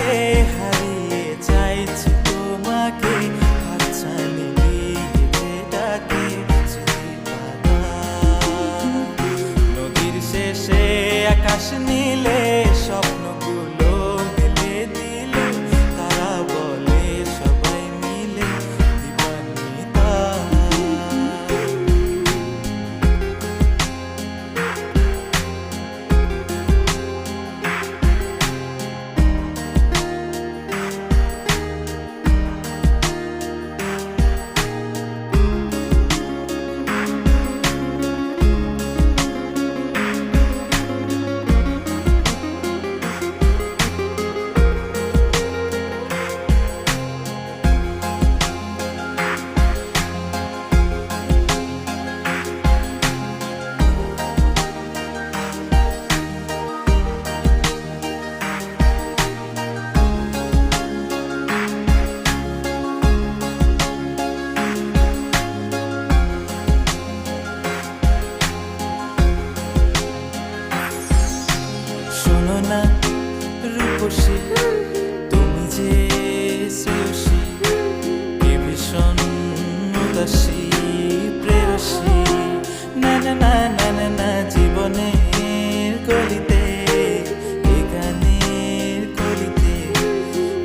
লাগে হারিয়ে চাইছি তোমাকে, হাতছানি দিয়ে ডাকে নদীর শেষে আকাশ নীলে স্বপ্নগুলো মেলে দিলে তারা বলে সবাই মিলে দিবানিতা। শোনো না রূপসী, তুমি যে শ্রেয়সী, কে ভীষণ উদাসী প্রেয়সী, না না না না না না জীবনের গলিতে এ গানের কলিতে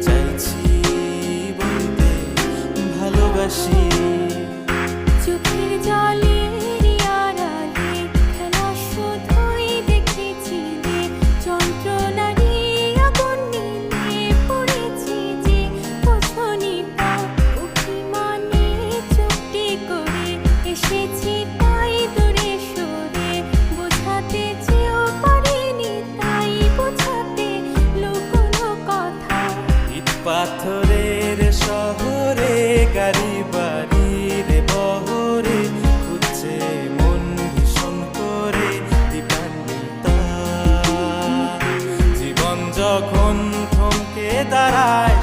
চাইছি বলতে ভালোবাসি। চোখের জলের আড়ালে খেলা শুধুই দেখেছি যে যন্ত্রণারই আগুন নিয়ে পড়েছি যে বোঝনি তা অভিমানে চুপটি করে এসেছি তাই দূরে সরে বোঝাতে চেয়েও পারিনি তাই বোঝাতে লুকোনো কথা। ইট পাথরের শহরে গাড়ি বাড়ির বহরে খুঁজছে মন ভীষণ করে দিবানিতা। জীবন যখন থমকে দাঁড়ায়